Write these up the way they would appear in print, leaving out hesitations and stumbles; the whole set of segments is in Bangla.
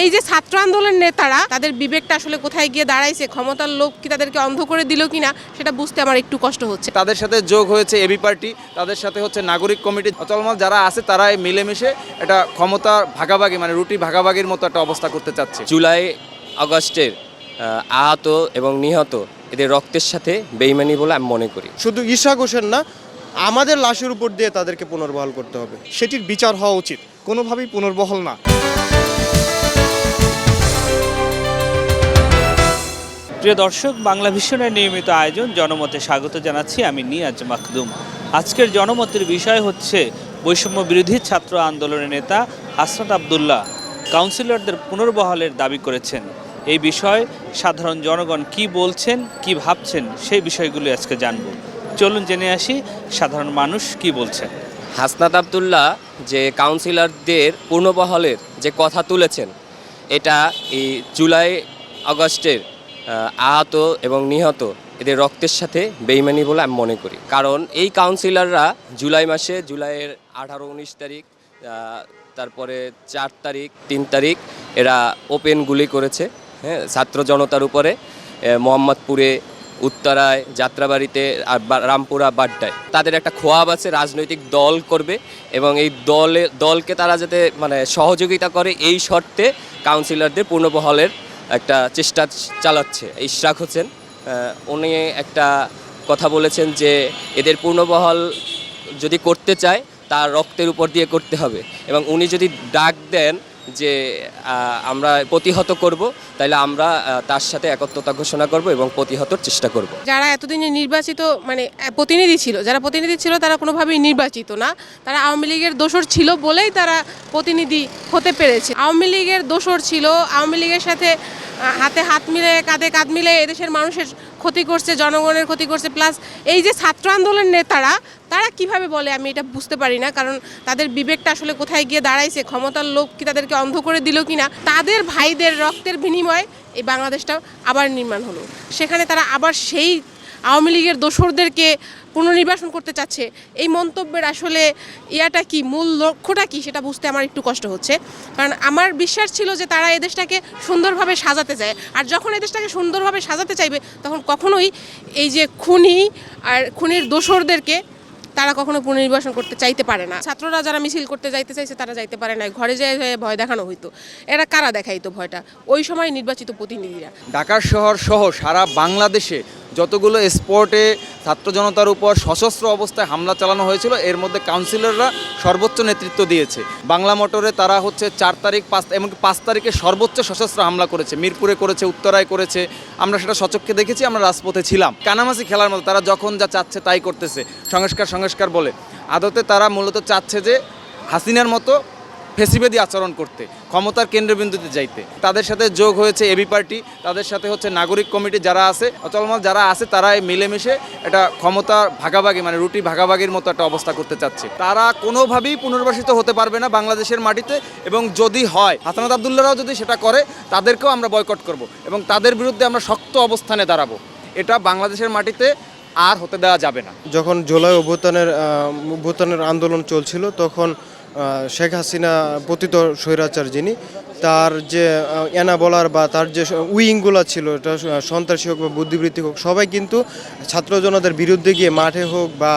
এই যে ছাত্র আন্দোলনের নেতারা তাদের বিবেকটা আসলে কোথায় গিয়ে দাঁড়াইছে, ক্ষমতার লোভ কি তাদেরকে অন্ধ করে দিল কিনা সেটা বুঝতে আমার একটু কষ্ট হচ্ছে। তাদের সাথে যোগ হয়েছে এবি পার্টি, তাদের সাথে হচ্ছে নাগরিক কমিটি, চলমান যারা আছে তারা মিলেমিশে এটা ক্ষমতা ভাগাভাগি মানে রুটি ভাগাভাগির মতো একটা অবস্থা করতে চাচ্ছে। জুলাই আগস্টের আহত এবং নিহত এদের রক্তের সাথে বেইমানি বলে আমি মনে করি। শুধু ইশরাক হোসেন না, আমাদের লাশের উপর দিয়ে তাদেরকে পুনর্বহাল করতে হবে। সেটির বিচার হওয়া উচিত, কোনোভাবেই পুনর্বহাল না। প্রিয় দর্শক, বাংলা ভিশনের নিয়মিত আয়োজন জনমতে স্বাগত জানাচ্ছি আমি নিয়াজ মাখদুম। আজকের জনমতের বিষয় হচ্ছে বৈষম্য বিরোধী ছাত্র আন্দোলনের নেতা হাসনাত আবদুল্লাহ কাউন্সিলরদের পুনর্বহালের দাবি করেছেন। এই বিষয়ে সাধারণ জনগণ কি বলছেন, কি ভাবছেন, সেই বিষয়গুলো আজকে জানব। চলুন জেনে আসি সাধারণ মানুষ কি বলছেন। হাসনাত আবদুল্লাহ যে কাউন্সিলরদের পুনর্বহালের যে কথা তুলেছেন, এটা এই জুলাই আগস্টের আহত এবং নিহত এদের রক্তের সাথে বেইমানি বলে আমি মনে করি। কারণ এই কাউন্সিলররা জুলাই মাসে, জুলাইয়ের 18-19 তারিখ, তারপরে 4 তারিখ, 3 তারিখ এরা ওপেন গুলি করেছে, হ্যাঁ, ছাত্র জনতার উপরে, মোহাম্মদপুরে, উত্তরায়, যাত্রাবাড়িতে আর রামপুরা বাড্ডায়। তাদের একটা খোয়াব আছে রাজনৈতিক দল করবে এবং এই দলকে তারা যাতে মানে সহযোগিতা করে এই শর্তে কাউন্সিলরদের পুনর্বহালের একটা চেষ্টা চালাচ্ছে। ইশরাক হোসেন উনি একটা কথা বলেছেন যে এদের পুনর্বহাল যদি করতে চায় তার রক্তের উপর দিয়ে করতে হবে, এবং উনি যদি ডাক দেন যে আমরা প্রতিহত করব, তাহলে আমরা তার সাথে একত্রতা ঘোষণা করব এবং প্রতিহতর চেষ্টা করব। যারা এতদিনে নির্বাচিত মানে প্রতিনিধি ছিল, যারা প্রতিনিধি ছিল তারা কোনোভাবেই নির্বাচিত না, তারা আওয়ামী লীগের দোসর ছিল বলেই তারা প্রতিনিধি হতে পেরেছে। আওয়ামী লীগের দোসর ছিল, আওয়ামী লীগের সাথে হাতে হাত মিলে, কাঁধে কাঁধ মিলে এদেশের মানুষের ক্ষতি করছে, জনগণের ক্ষতি করছে। প্লাস এই যে ছাত্র আন্দোলনের নেতারা তারা কিভাবে বলে আমি এটা বুঝতে পারি না, কারণ তাদের বিবেকটা আসলে কোথায় গিয়ে দাঁড়াইছে, ক্ষমতার লোভ কি তাদেরকে অন্ধ করে দিল কিনা। তাদের ভাইদের রক্তের বিনিময়ে এই বাংলাদেশটা আবার নির্মাণ হলো, সেখানে তারা আবার সেই আওয়ামী লীগের দোসরদেরকে পুনর্নির্বাসন করতে চাচ্ছে। এই মন্তব্যের আসলে ইয়াটা কি, মূল লক্ষ্যটা কি সেটা বুঝতে আমার একটু কষ্ট হচ্ছে। কারণ আমার বিশ্বাস ছিল যে তারা এদেশটাকে সুন্দরভাবে সাজাতে চায়, আর যখন এদেশটাকে সুন্দরভাবে সাজাতে চাইবে তখন কখনোই এই যে খুনি আর খুনির দোসরদেরকে তারা কখনো পুনর্নির্বাসন করতে চাইতে পারে না। ছাত্ররা যারা মিছিল করতে যাইতে চাইছে তারা যাইতে পারে না, ঘরে যেয়ে ভয় দেখানো হইতো। এরা কারা দেখাইতো ভয়টা? ওই সময় নির্বাচিত প্রতিনিধিরা। ঢাকা শহর সহ সারা বাংলাদেশে যতগুলো স্পটে ছাত্র জনতার উপর সশস্ত্র অবস্থায় হামলা চালানো হয়েছিল, এর মধ্যে কাউন্সিলররা সর্বোচ্চ নেতৃত্ব দিয়েছে। বাংলা মোটরে তারা হচ্ছে 4 তারিখ, 5 এমনকি 5 তারিখে সর্বোচ্চ সশস্ত্র হামলা করেছে, মিরপুরে করেছে, উত্তরায় করেছে। আমরা সেটা সচক্ষে দেখেছি, আমরা রাজপথে ছিলাম। কানামাছি খেলার মতো তারা যখন যা চাচ্ছে তাই করতেছে, সংস্কার বলে। আদতে তারা মূলত চাচ্ছে যে হাসিনার মতো ফেসিবাদী আচরণ করতে, ক্ষমতার কেন্দ্রবিন্দুতে যাইতে। তাদের সাথে যোগ হয়েছে এবি পার্টি, তাদের সাথে হচ্ছে নাগরিক কমিটি, যারা আছে চলমান যারা আছে তারা মিলেমিশে এটা ক্ষমতা ভাগাভাগি মানে রুটি ভাগাভাগির মতো একটা অবস্থা করতে চাচ্ছে। তারা কোনোভাবেই পুনর্বাসিত হতে পারবে না বাংলাদেশের মাটিতে, এবং যদি হয় হাসনাত আবদুল্লাহরাও যদি সেটা করে তাদেরকেও আমরা বয়কট করব এবং তাদের বিরুদ্ধে আমরা শক্ত অবস্থানে দাঁড়াবো। এটা বাংলাদেশের মাটিতে আর হতে দেওয়া যাবে না। যখন জুলাই অভ্যুত্থানের আন্দোলন চলছিল, তখন শেখ হাসিনা পতিত স্বৈরাচার যিনি, তার যে এনা বলার বা তার যে উইংগুলো ছিল, এটা সন্ত্রাসী হোক বা বুদ্ধিবৃত্তি হোক, সবাই কিন্তু ছাত্র জনতার বিরুদ্ধে গিয়ে মাঠে হোক বা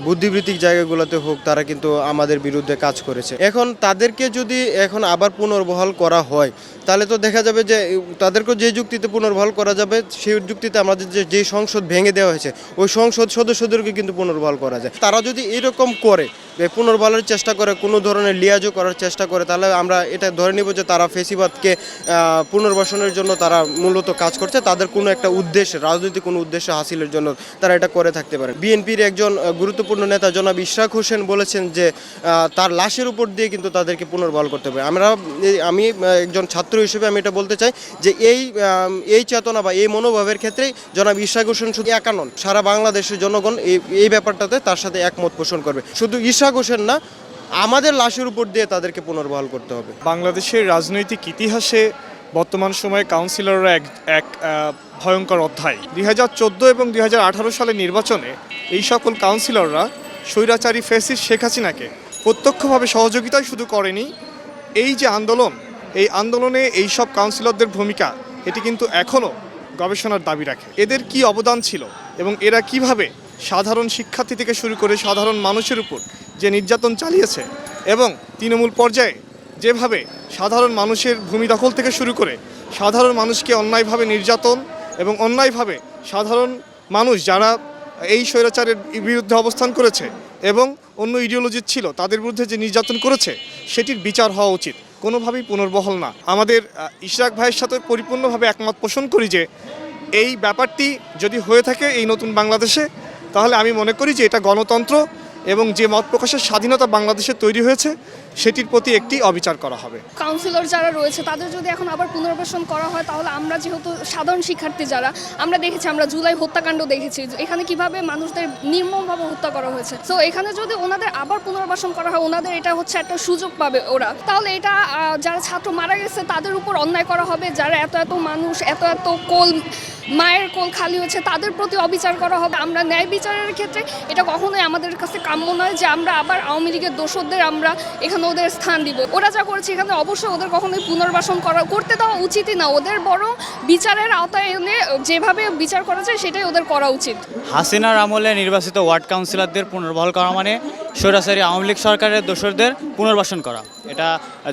বুদ্ধিবৃত্তিক জায়গাগুলোতে হোক তারা কিন্তু আমাদের বিরুদ্ধে কাজ করেছে। এখন তাদেরকে যদি এখন আবার পুনর্বহাল করা হয়, তাহলে তো দেখা যাবে যে তাদেরকে যে যুক্তিতে পুনর্বহাল করা যাবে সেই যুক্তিতে আমাদের যে সংসদ ভেঙে দেওয়া হয়েছে ওই সংসদ সদস্যদেরকে কিন্তু পুনর্বহাল করা যায়। তারা যদি এরকম করে, পুনর্বহালের চেষ্টা করে, কোনো ধরনের লিয়াজও করার চেষ্টা করে, তাহলে আমরা এটা ধরে নিব যে তারা ফেসিবাদকে পুনর্বাসনের জন্য তারা মূলত কাজ করছে। তাদের কোনো একটা উদ্দেশ্য, রাজনৈতিক কোনো উদ্দেশ্য হাসিলের জন্য তারা এটা করে থাকতে পারে। বিএনপির একজন গুরুত্বপূর্ণ নেতা জনাব ইশরাক হোসেন বলেছেন যে তার লাশের উপর দিয়ে কিন্তু তাদেরকে পুনর্বহাল করতে হবে। আমি একজন ছাত্র হিসেবে আমি এটা বলতে চাই যে এই চেতনা বা এই মনোভাবের ক্ষেত্রেই জনাব ইশরাক হোসেন শুধু একা নন, সারা বাংলাদেশের জনগণ এই ব্যাপারটাতে তার সাথে একমত পোষণ করবে। শুধু ইশরাক হোসেন না, আমাদের লাশের উপর দিয়ে তাদেরকে পুনর্বহাল করতে হবে। বাংলাদেশের রাজনৈতিক ইতিহাসে বর্তমান সময়ে কাউন্সিলররা এক ভয়ঙ্কর অধ্যায়। 2014 এবং 2018 সালের নির্বাচনে এই সকল কাউন্সিলররা স্বৈরাচারী ফ্যাসিস্ট শেখ হাসিনাকে প্রত্যক্ষভাবে সহযোগিতাই শুধু করেনি, এই যে আন্দোলন এই আন্দোলনে এই সব কাউন্সিলরদের ভূমিকা এটি কিন্তু এখনও গবেষণার দাবি রাখে। এদের কি অবদান ছিল এবং এরা কিভাবে সাধারণ শিক্ষার্থী থেকে শুরু করে সাধারণ মানুষের উপর যে নির্যাতন চালিয়েছে এবং তৃণমূল পর্যায়ে যেভাবে সাধারণ মানুষের ভূমি দখল থেকে শুরু করে সাধারণ মানুষকে অন্যায়ভাবে নির্যাতন এবং অন্যায়ভাবে সাধারণ মানুষ যারা এই স্বৈরাচারের বিরুদ্ধে অবস্থান করেছে এবং অন্য ইডিওলজির ছিল তাদের বিরুদ্ধে যে নির্যাতন করেছে সেটির বিচার হওয়া উচিত, কোনোভাবেই পুনর্বহাল না। আমাদের ইশরাক ভাইয়ের সাথে পরিপূর্ণভাবে একমত পোষণ করি যে এই ব্যাপারটি যদি হয়ে থাকে এই নতুন বাংলাদেশে, তাহলে আমি মনে করি যে এটা গণতন্ত্র এবং যে মত প্রকাশের স্বাধীনতা বাংলাদেশে তৈরি হয়েছে সেটির প্রতি একটি অবিচার করা হবে। কাউন্সিলর যারা রয়েছে তাদের যদি এখন আবার পুনর্বাসন করা হয়, তাহলে আমরা যেহেতু সাধারণ শিক্ষার্থী যারা আমরা দেখেছি, আমরা জুলাই হত্যাকাণ্ড দেখেছি এখানে কিভাবে মানুষদের নির্মমভাবে হত্যা করা হয়েছে। সো এখানে যদি ওনাদের আবার পুনর্বাসন করা হয়, ওনাদের এটা হচ্ছে একটা সুযোগ পাবে ওরা, তাহলে এটা যারা ছাত্র মারা গেছে তাদের উপর অন্যায় করা হবে, যারা এত এত মানুষ এত এত মায়ের কোল খালি হয়েছে তাদের প্রতি অবিচার করা হবে। আমরা ন্যায় বিচারের ক্ষেত্রে এটা কখনোই আমাদের কাছে কাম্য নয় যে আমরা আবার আওয়ামী লীগের দোষরদের আমরা এখানে ওদের স্থান দিব। ওরা যা করেছে এখানে অবশ্যই ওদের কখনোই পুনর্বাসন করতে দেওয়া উচিতই না, ওদের বরং বিচারের আওতায় এনে যেভাবে বিচার করা যায় সেটাই ওদের করা উচিত। হাসিনার আমলে নির্বাচিত ওয়ার্ড কাউন্সিলরদের পুনর্বহাল করা মানে স্বৈরাচারী আওয়ামী লীগ সরকারের দোসরদের পুনর্বাসন করা। এটা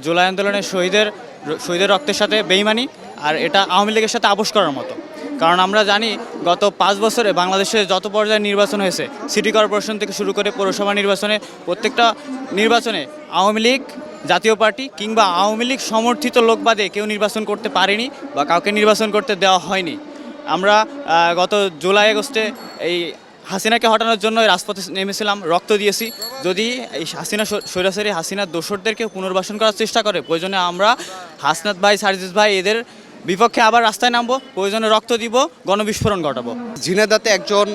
জুলাই আন্দোলনের শহীদের রক্তের সাথে বেইমানি, আর এটা আওয়ামী লীগের সাথে আপোষ করার মতো। কারণ আমরা জানি গত 5 বছরে বাংলাদেশে যত পর্যায়ে নির্বাচন হয়েছে, সিটি কর্পোরেশন থেকে শুরু করে পৌরসভা নির্বাচনে, প্রত্যেকটা নির্বাচনে আওয়ামী লীগ, জাতীয় পার্টি কিংবা আওয়ামী লীগ সমর্থিত লোক বাদে কেউ নির্বাচন করতে পারেনি বা কাউকে নির্বাচন করতে দেওয়া হয়নি। আমরা গত জুলাই আগস্টে এই হাসিনাকে হটানোর জন্য রাজপথে নেমেছিলাম, রক্ত দিয়েছি। যদি এই স্বৈরাচারী হাসিনার দোসরদেরকে পুনর্বাসন করার চেষ্টা করে, প্রয়োজনে আমরা হাসনাত ভাই, সার্জিস ভাই এদের বিপক্ষে আবার রাস্তায় নামবো, প্রয়োজনে রক্ত দিব, গণবিস্ফোরণ ঘটাবো। ঝিনাইদহে একজন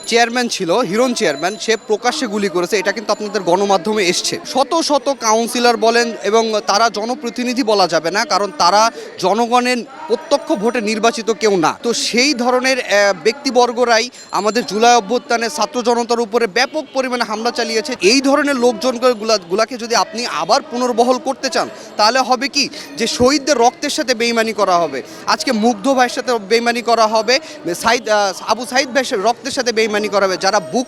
চেয়ারম্যান ছিল, হিরণ চেয়ারম্যান, সে প্রকাশ্যে গুলি করেছে। এটা কিন্তু আপনাদের গণমাধ্যমে এসছে। শত শত কাউন্সিলর বলেন, এবং তারা জনপ্রতিনিধি বলা যাবে না, কারণ তারা জনগণের প্রত্যক্ষ ভোটে নির্বাচিত কেউ না। তো সেই ধরনের ব্যক্তিবর্গরাই আমাদের জুলাই অভ্যুত্থানে ছাত্র জনতার উপরে ব্যাপক পরিমাণে হামলা চালিয়েছে। এই ধরনের লোকজনগুলাকে যদি আপনি আবার পুনর্বহাল করতে চান, তাহলে হবে কি যে শহীদদের রক্তের সাথে বেইমানি করা হবে। আজকে মুগ্ধ ভাইয়ের সাথে বেইমানি করা হবে, আবু সাইদ ভাইয়ের রক্তের সাথে বেইমানি করা হবে, যারা বুক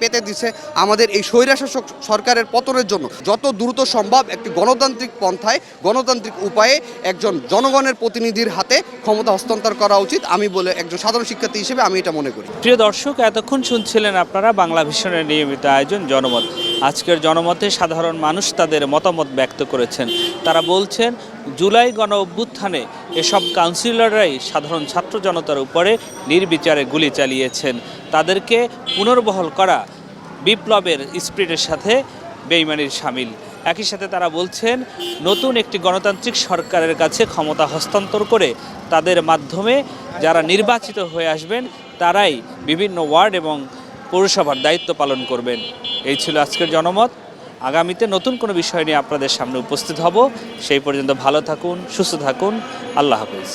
পেতে দিছে আমাদের এই স্বৈরশাসক সরকারের পতনের জন্য। যত দ্রুত সম্ভব একটি গণতান্ত্রিক পন্থায়, গণতান্ত্রিক উপায়ে একজন জনগণের প্রতিনিধির হাতে ক্ষমতা হস্তান্তর করা উচিত। আমি বলে একজন সাধারণ শিক্ষার্থী হিসেবে আমি এটা মনে করি। প্রিয় দর্শক, এতক্ষণ শুনছিলেন আপনারা বাংলা ভিশনের নিয়মিত আয়োজন জনমত। আজকের জনমতে সাধারণ মানুষ তাদের মতামত ব্যক্ত করেছেন। তারা বলছেন জুলাই গণ অভ্যুত্থানে এসব কাউন্সিলররাই সাধারণ ছাত্র জনতার উপরে নির্বিচারে গুলি চালিয়েছেন। তাদেরকে পুনর্বহাল করা বিপ্লবের স্পিরিটের সাথে বেইমানির শামিল। একই সাথে তারা বলছেন নতুন একটি গণতান্ত্রিক সরকারের কাছে ক্ষমতা হস্তান্তর করে তাদের মাধ্যমে যারা নির্বাচিত হয়ে আসবেন তারাই বিভিন্ন ওয়ার্ড এবং পৌরসভার দায়িত্ব পালন করবেন। এই ছিল আজকের জনমত। আগামীতে নতুন কোনো বিষয় নিয়ে আপনাদের সামনে উপস্থিত হব। সেই পর্যন্ত ভালো থাকুন, সুস্থ থাকুন। আল্লাহ হাফেজ।